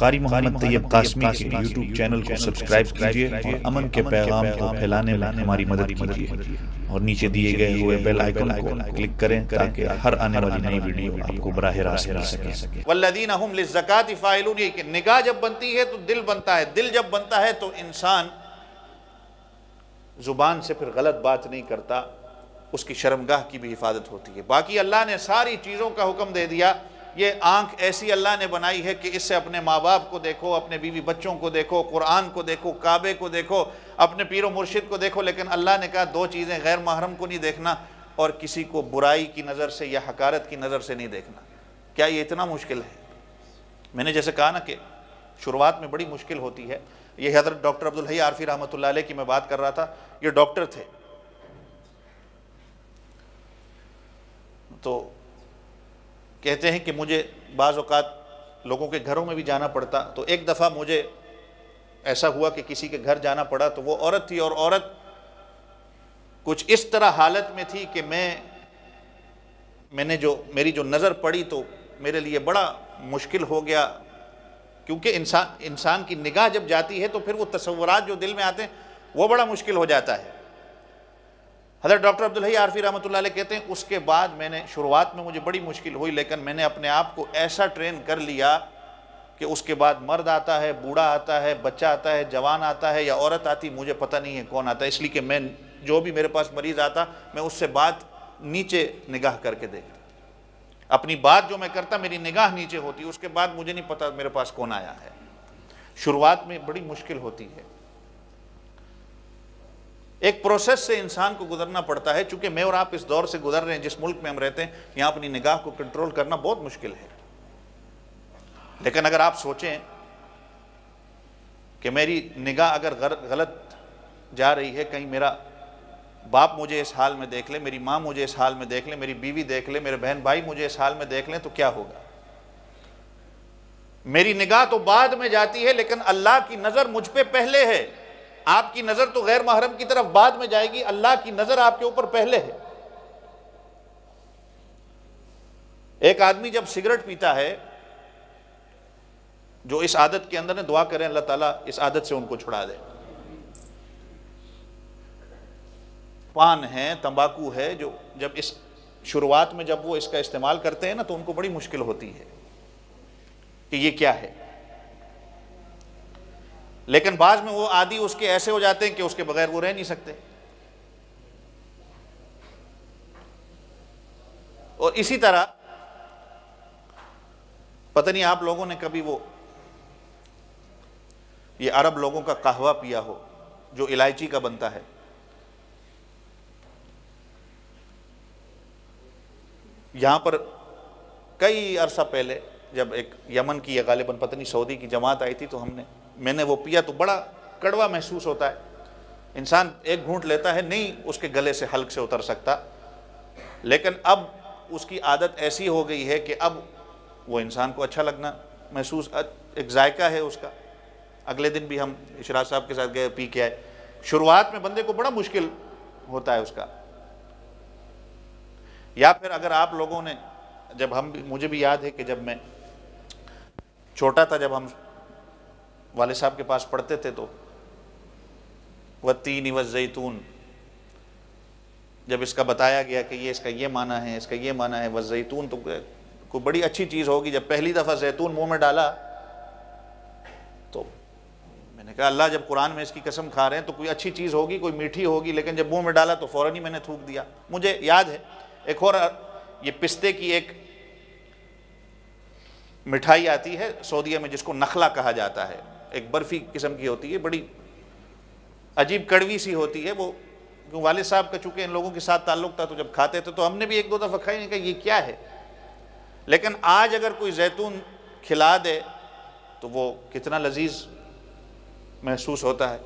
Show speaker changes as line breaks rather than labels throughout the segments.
قاری محمد طیب قاسمی کے YouTube channel کو سبسکرائب کیجئے اور امن کے پیغام کو پھیلانے میں ہماری مدد کیجئے اور نیچے دیے گئے ہوئے بیل آئیکن کو کلک کریں تاکہ ہر آنے والی نئی ویڈیو آپ کو براہ راست مل سکے۔
والذین ہم للزکاۃ فاعلون، یہ کہ نگاہ جب بنتی ہے تو دل بنتا ہے، دل جب بنتا ہے تو انسان زبان سے پھر غلط بات نہیں کرتا، اس کی شرمگاہ کی بھی حفاظت ہوتی ہے۔ باقی اللہ نے ساری چیزوں کا حکم دے دیا۔ یہ آنکھ ایسی اللہ نے بنائی ہے کہ اس سے اپنے ماں باپ کو دیکھو، اپنے بیوی بچوں کو دیکھو، قرآن کو دیکھو، کعبے کو دیکھو، اپنے پیر و مرشد کو دیکھو، لیکن اللہ نے کہا دو چیزیں، غیر محرم کو نہیں دیکھنا اور کسی کو برائی کی نظر سے یا حقارت کی نظر سے نہیں دیکھنا۔ کیا یہ اتنا مشکل ہے؟ میں نے جیسے کہا نا کہ شروعات میں بڑی مشکل ہوتی ہے۔ یہ حضرت ڈاکٹر عبدالحی عارفی رحمۃ اللہ علیہ کی میں بات کر رہا تھا، یہ ڈاکٹر تھے، تو کہتے ہیں کہ مجھے بعض اوقات لوگوں کے گھروں میں بھی جانا پڑتا، تو ایک دفعہ مجھے ایسا ہوا کہ کسی کے گھر جانا پڑا، تو وہ عورت تھی اور عورت کچھ اس طرح حالت میں تھی کہ میری جو نظر پڑی تو میرے لیے بڑا مشکل ہو گیا، کیونکہ انسان کی نگاہ جب جاتی ہے تو پھر وہ تصورات جو دل میں آتے ہیں وہ بڑا مشکل ہو جاتا ہے۔ حضرت ڈاکٹر عبدالحی عارفی رحمۃ اللہ علیہ کہتے ہیں اس کے بعد میں نے شروعات میں مجھے بڑی مشکل ہوئی، لیکن میں نے اپنے آپ کو ایسا ٹرین کر لیا کہ اس کے بعد مرد آتا ہے، بوڑھا آتا ہے، بچہ آتا ہے، جوان آتا ہے یا عورت آتی، مجھے پتہ نہیں ہے کون آتا ہے، اس لیے کہ میں جو بھی میرے پاس مریض آتا میں اس سے بات نیچے نگاہ کر کے دیکھتا، اپنی بات جو میں کرتا میری نگاہ نیچے ہوتی، اس کے بعد مجھے نہیں پتہ میرے پاس کون آیا ہے۔ شروعات میں بڑی مشکل ہوتی ہے، ایک پروسیس سے انسان کو گزرنا پڑتا ہے۔ چونکہ میں اور آپ اس دور سے گزر رہے ہیں، جس ملک میں ہم رہتے ہیں یہاں اپنی نگاہ کو کنٹرول کرنا بہت مشکل ہے، لیکن اگر آپ سوچیں کہ میری نگاہ اگر غلط جا رہی ہے، کہیں میرا باپ مجھے اس حال میں دیکھ لے، میری ماں مجھے اس حال میں دیکھ لے، میری بیوی دیکھ لے، میرے بہن بھائی مجھے اس حال میں دیکھ لیں تو کیا ہوگا؟ میری نگاہ تو بعد میں جاتی ہے لیکن اللہ کی نظر مجھ پہ پہلے ہے۔ آپ کی نظر تو غیر محرم کی طرف بعد میں جائے گی، اللہ کی نظر آپ کے اوپر پہلے ہے۔ ایک آدمی جب سگریٹ پیتا ہے، جو اس عادت کے اندر دعا کریں اللہ تعالیٰ اس عادت سے ان کو چھڑا دے۔ پان ہے، تمباکو ہے، جو جب اس شروعات میں جب وہ اس کا استعمال کرتے ہیں نا تو ان کو بڑی مشکل ہوتی ہے کہ یہ کیا ہے، لیکن بعض میں وہ عادی اس کے ایسے ہو جاتے ہیں کہ اس کے بغیر وہ رہ نہیں سکتے۔ اور اسی طرح پتہ نہیں آپ لوگوں نے کبھی یہ عرب لوگوں کا قہوہ پیا ہو جو الائچی کا بنتا ہے۔ یہاں پر کئی عرصہ پہلے جب ایک یمن کی یا غالباً پتہ نہیں سعودی کی جماعت آئی تھی تو میں نے وہ پیا تو بڑا کڑوا محسوس ہوتا ہے، انسان ایک گھونٹ لیتا ہے نہیں اس کے گلے سے حلق سے اتر سکتا، لیکن اب اس کی عادت ایسی ہو گئی ہے کہ اب وہ انسان کو اچھا لگنا محسوس، ایک ذائقہ ہے اس کا۔ اگلے دن بھی ہم اشراق صاحب کے ساتھ گئے، پی کے آئے۔ شروعات میں بندے کو بڑا مشکل ہوتا ہے اس کا۔ یا پھر اگر آپ لوگوں نے مجھے بھی یاد ہے کہ جب میں چھوٹا تھا، جب ہم والد صاحب کے پاس پڑھتے تھے تو والتین والزیتون، جب اس کا بتایا گیا کہ یہ اس کا یہ معنی ہے، اس کا یہ معنی ہے، والزیتون تو کوئی بڑی اچھی چیز ہوگی۔ جب پہلی دفعہ زیتون منہ میں ڈالا تو میں نے کہا اللہ جب قرآن میں اس کی قسم کھا رہے ہیں تو کوئی اچھی چیز ہوگی، کوئی میٹھی ہوگی، لیکن جب منہ میں ڈالا تو فوراً ہی میں نے تھوک دیا۔ مجھے یاد ہے ایک اور یہ پستے کی ایک مٹھائی آتی ہے سعودیہ میں جس کو نخلا کہا جاتا ہے، ایک برفی قسم کی ہوتی ہے، بڑی عجیب کڑوی سی ہوتی ہے وہ۔ والد صاحب کا چونکہ ان لوگوں کے ساتھ تعلق تھا تو جب کھاتے تھے تو ہم نے بھی ایک دو دفعہ کھائی، نہیں کہا یہ کیا ہے، لیکن آج اگر کوئی زیتون کھلا دے تو وہ کتنا لذیذ محسوس ہوتا ہے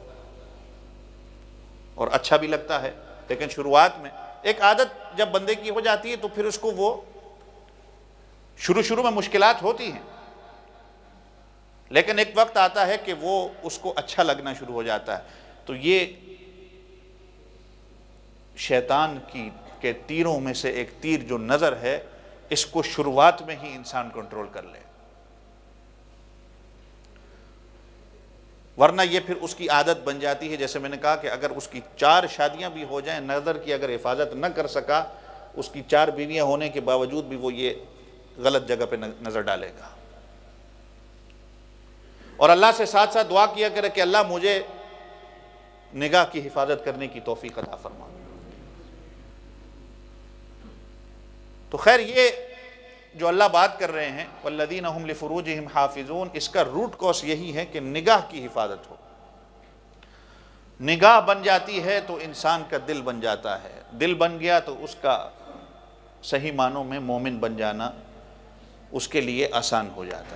اور اچھا بھی لگتا ہے۔ لیکن شروعات میں ایک عادت جب بندے کی ہو جاتی ہے تو پھر اس کو وہ شروع میں مشکلات ہوتی ہیں، لیکن ایک وقت آتا ہے کہ وہ اس کو اچھا لگنا شروع ہو جاتا ہے۔ تو یہ شیطان کے تیروں میں سے ایک تیر جو نظر ہے، اس کو شروعات میں ہی انسان کنٹرول کر لے۔ ورنہ یہ پھر اس کی عادت بن جاتی ہے. جیسے میں نے کہا کہ اگر اس کی 4 شادیاں بھی ہو جائیں، نظر کی اگر حفاظت نہ کر سکا، اس کی 4 بیویاں ہونے کے باوجود بھی وہ یہ غلط جگہ پہ نظر ڈالے گا. اور اللہ سے ساتھ ساتھ دعا کیا کرے کہ اللہ مجھے نگاہ کی حفاظت کرنے کی توفیق عطا فرما. تو خیر یہ جو اللہ بات کر رہے ہیں والذین هم لفروجہم حافظون، اس کا روٹ کوس یہی ہے کہ نگاہ کی حفاظت ہو. نگاہ بن جاتی ہے تو انسان کا دل بن جاتا ہے، دل بن گیا تو اس کا صحیح معنوں میں مومن بن جانا اس کے لیے آسان ہو جاتا ہے.